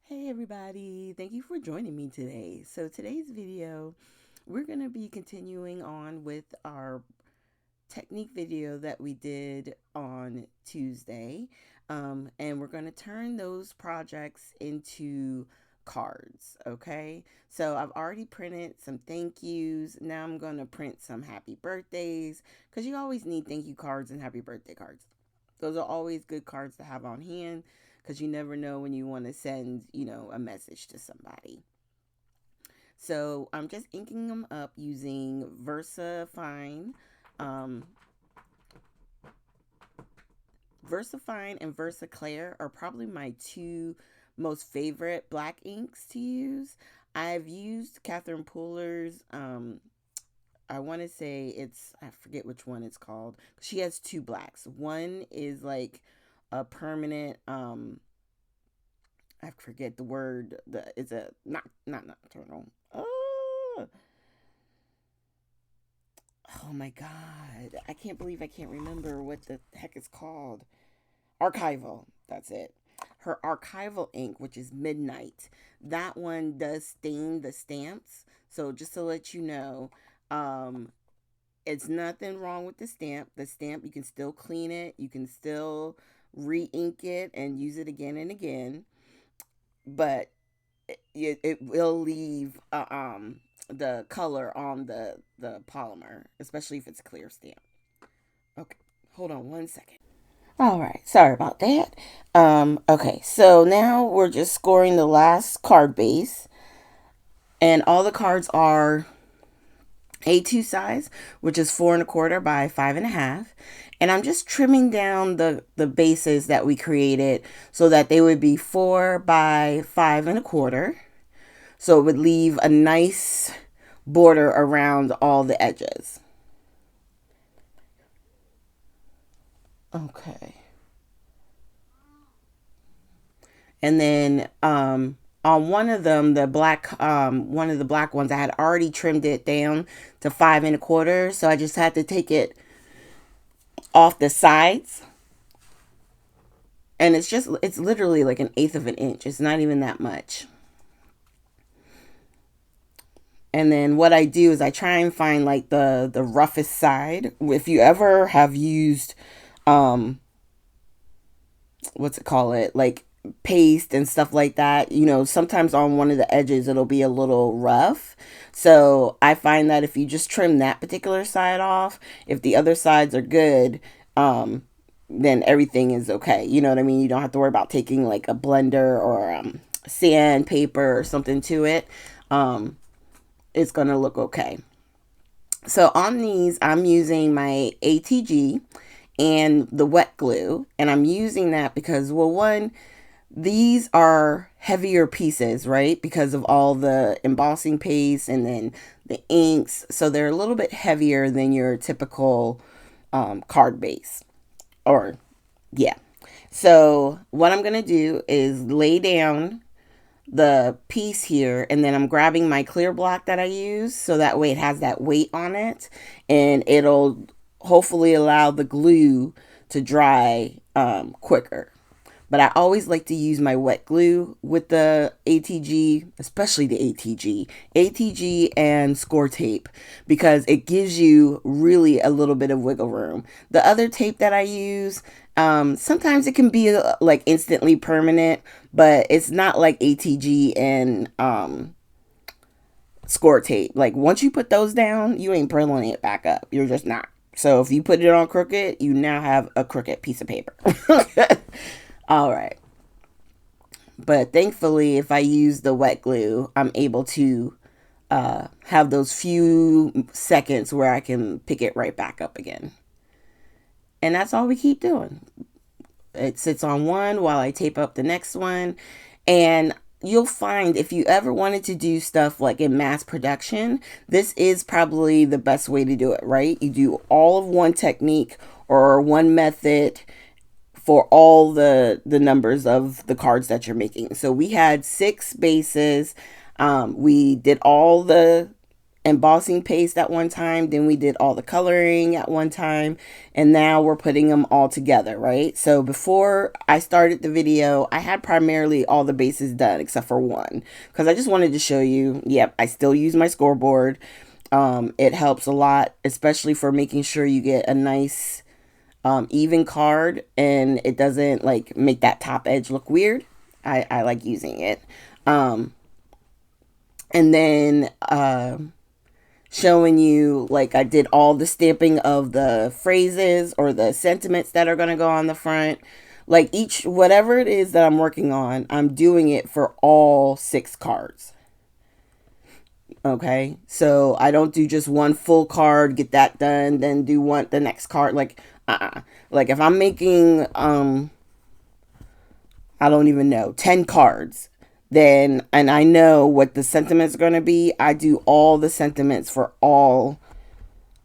Hey everybody, thank you for joining me today. So today's video, we're going to be continuing on with our technique video that we did on Tuesday. And we're going to turn those projects into cards, okay? So I've already printed some thank yous. Now I'm going to print some happy birthdays because you always need thank you cards and happy birthday cards. Those are always good cards to have on hand because you never know when you want to send, a message to somebody. So I'm just inking them up using VersaFine. Um, VersaFine and VersaClear are probably my two most favorite black inks to use. I've used Catherine Pooler's. I want to say I forget which one it's called. She has two blacks. One is like a permanent I forget the word. It's a not nocturnal. Oh my god. I can't believe I can't remember what the heck it's called. Archival. That's it. Her archival ink, which is Midnight. That one does stain the stamps. So just to let you know, it's nothing wrong with the stamp. The stamp, you can still clean it. You can still re-ink it and use it again and again. But it will leave the color on the polymer, especially if it's clear stamp. Okay, hold on one second. All right, sorry about that. Okay, so now we're just scoring the last card base, and all the cards are A2 size, which is 4 1/4 by 5 1/2. And I'm just trimming down the bases that we created so that they would be 4 by 5 1/4. So it would leave a nice border around all the edges. Okay. And then on one of them, one of the black ones, I had already trimmed it down to 5 1/4. So I just had to take it off the sides. And it's literally like an eighth of an inch. It's not even that much. And then what I do is I try and find like the roughest side. If you ever have used what's it call it, like paste and stuff like that, sometimes on one of the edges it'll be a little rough. So I find that if you just trim that particular side off, if the other sides are good, then everything is okay. You know what I mean? You don't have to worry about taking like a blender or sandpaper or something to it. It's gonna look okay. So on these, I'm using my ATG and the wet glue, and I'm using that because, well, one, these are heavier pieces, right? Because of all the embossing paste and then the inks. So they're a little bit heavier than your typical card base. Or, yeah. So what I'm going to do is lay down the piece here, and then I'm grabbing my clear block that I use so that way it has that weight on it, and it'll hopefully allow the glue to dry quicker. But I always like to use my wet glue with the ATG, especially the ATG and score tape, because it gives you really a little bit of wiggle room. The other tape that I use, sometimes it can be like instantly permanent, but it's not like ATG and score tape. Like once you put those down, you ain't pulling it back up. You're just not. So if you put it on crooked, you now have a crooked piece of paper. All right. But thankfully, if I use the wet glue, I'm able to have those few seconds where I can pick it right back up again. And that's all we keep doing. It sits on one while I tape up the next one. And you'll find if you ever wanted to do stuff like in mass production, this is probably the best way to do it, right? You do all of one technique or one method for all the numbers of the cards that you're making. So we had 6 bases. We did all the embossing paste at one time, then we did all the coloring at one time, and now we're putting them all together, right? So before I started the video, I had primarily all the bases done except for one, because I just wanted to show you, yep, I still use my scoreboard. It helps a lot, especially for making sure you get a nice even card and it doesn't like make that top edge look weird. I like using it. And then showing you, like, I did all the stamping of the phrases or the sentiments that are going to go on the front. Like each, whatever it is that I'm working on, I'm doing it for all 6 cards. Okay, so I don't do just one full card, get that done, then do the next card. Like, like if I'm making, I don't even know, 10 cards, then, and I know what the sentiments are going to be, I do all the sentiments for all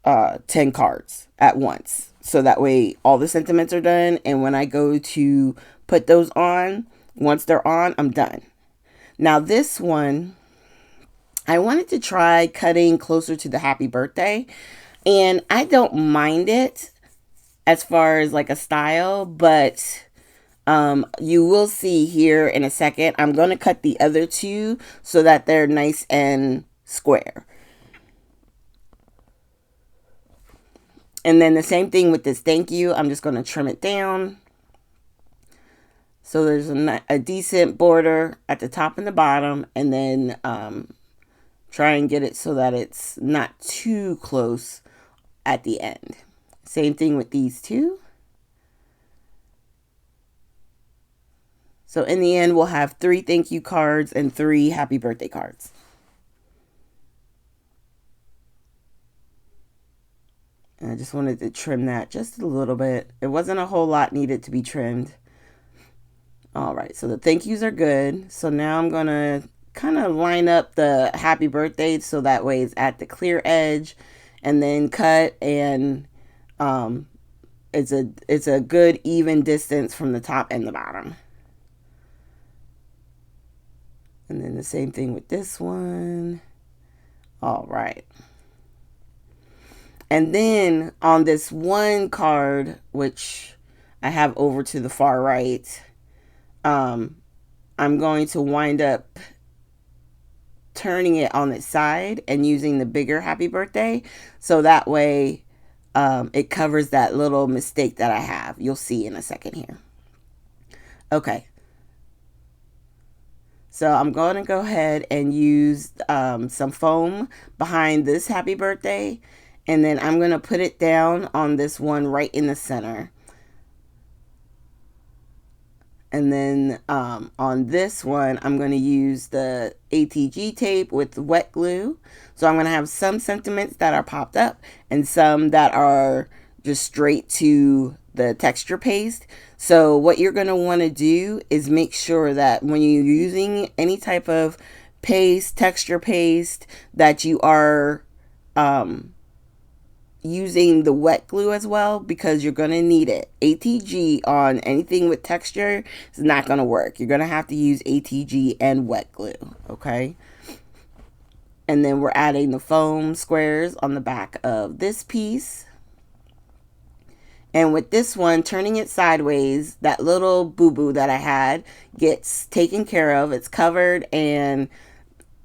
10 cards at once. So that way all the sentiments are done. And when I go to put those on, once they're on, I'm done. Now this one, I wanted to try cutting closer to the happy birthday. And I don't mind it as far as like a style, but you will see here in a second, I'm going to cut the other 2 so that they're nice and square. And then the same thing with this thank you. I'm just going to trim it down. So there's a decent border at the top and the bottom. And then try and get it so that it's not too close at the end. Same thing with these 2. So in the end, we'll have 3 thank you cards and 3 happy birthday cards. And I just wanted to trim that just a little bit. It wasn't a whole lot needed to be trimmed. All right, so the thank yous are good. So now I'm going to kind of line up the happy birthday so that way it's at the clear edge, and then cut, and it's a good even distance from the top and the bottom. And then the same thing with this one. All right. And then on this one card, which I have over to the far right, I'm going to wind up turning it on its side and using the bigger happy birthday. So that way it covers that little mistake that I have. You'll see in a second here. Okay. So I'm going to go ahead and use some foam behind this happy birthday. And then I'm going to put it down on this one right in the center. And then on this one, I'm going to use the ATG tape with wet glue. So I'm going to have some sentiments that are popped up and some that are just straight to the texture paste. So what you're going to want to do is make sure that when you're using any type of paste, texture paste, that you are using the wet glue as well, because you're going to need it. ATG on anything with texture is not going to work. You're going to have to use ATG and wet glue, okay? And then we're adding the foam squares on the back of this piece. And with this one, turning it sideways, that little boo-boo that I had gets taken care of. It's covered and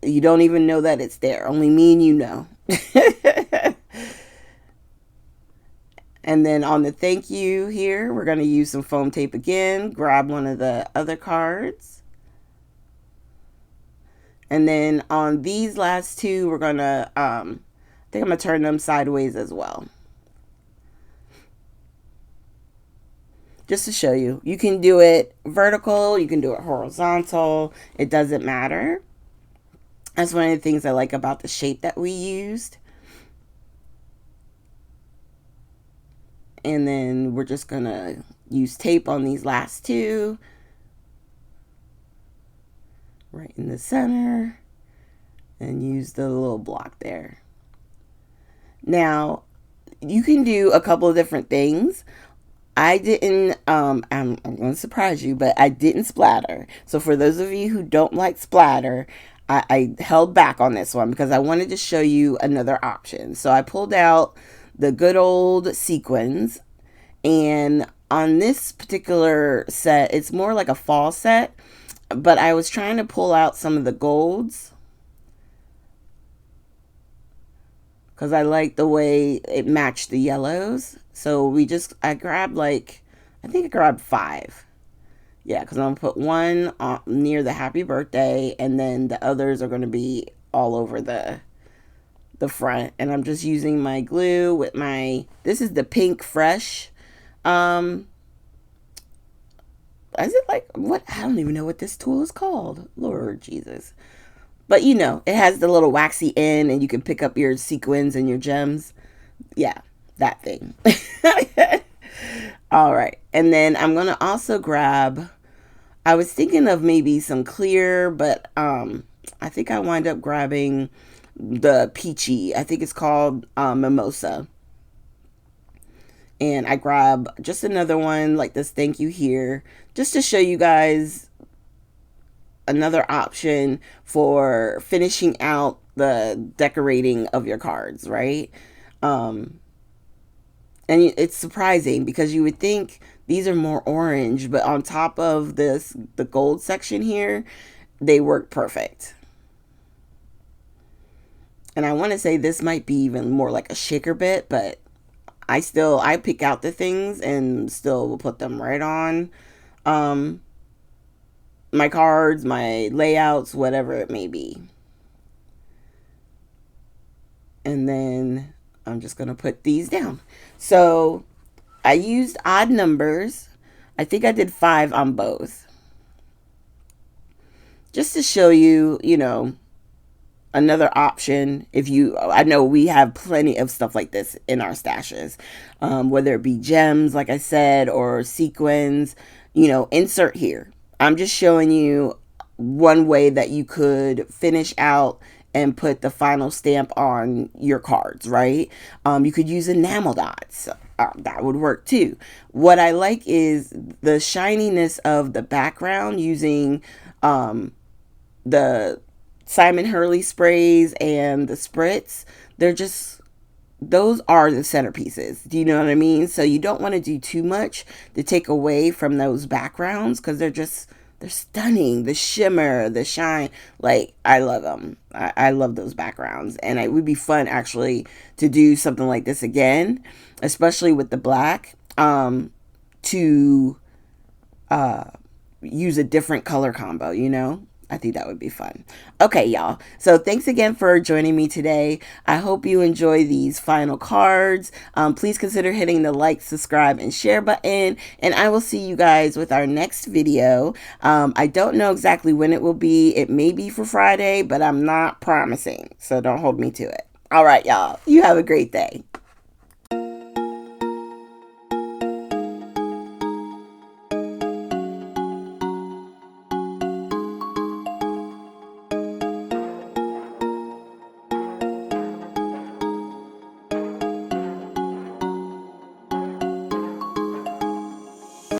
you don't even know that it's there. Only me and you know. And then on the thank you here, we're going to use some foam tape again. Grab one of the other cards. And then on these last 2, we're going to, I think I'm going to turn them sideways as well. Just to show you. You can do it vertical, you can do it horizontal. It doesn't matter. That's one of the things I like about the shape that we used. And then we're just going to use tape on these last 2. Right in the center. And use the little block there. Now, you can do a couple of different things. I didn't, I'm going to surprise you, but I didn't splatter. So for those of you who don't like splatter, I held back on this one because I wanted to show you another option. So I pulled out the good old sequins, and on this particular set, it's more like a fall set, but I was trying to pull out some of the golds because I like the way it matched the yellows. So I grabbed like, I think I grabbed 5. Yeah, because I'm going to put one near the happy birthday, and then the others are going to be all over the front. And I'm just using my glue with this is the Pink Fresh. Is it like, what? I don't even know what this tool is called. Lord Jesus. But it has the little waxy end, and you can pick up your sequins and your gems. Yeah, that thing. All right. And then I'm going to also grab, I was thinking of maybe some clear, but I think I wind up grabbing the peachy. I think it's called Mimosa. And I grab just another one like this thank you here, just to show you guys another option for finishing out the decorating of your cards, right? And it's surprising because you would think these are more orange, but on top of the gold section here, they work perfect. And I want to say this might be even more like a shaker bit, but I pick out the things and still will put them right on my cards, my layouts, whatever it may be. And then I'm just going to put these down. So I used odd numbers. I think I did 5 on both. Just to show you, another option. I know we have plenty of stuff like this in our stashes, whether it be gems, like I said, or sequins, insert here. I'm just showing you one way that you could finish out and put the final stamp on your cards, right? You could use enamel dots. That would work too. What I like is the shininess of the background using the Simon Hurley sprays and the spritz. Those are the centerpieces. Do you know what I mean? So you don't want to do too much to take away from those backgrounds because they're stunning. The shimmer, the shine, like I love them. I love those backgrounds, and it would be fun actually to do something like this again, especially with the black, to use a different color combo, I think that would be fun. Okay, y'all. So thanks again for joining me today. I hope you enjoy these final cards. Please consider hitting the like, subscribe, and share button. And I will see you guys with our next video. I don't know exactly when it will be. It may be for Friday, but I'm not promising. So don't hold me to it. All right, y'all. You have a great day.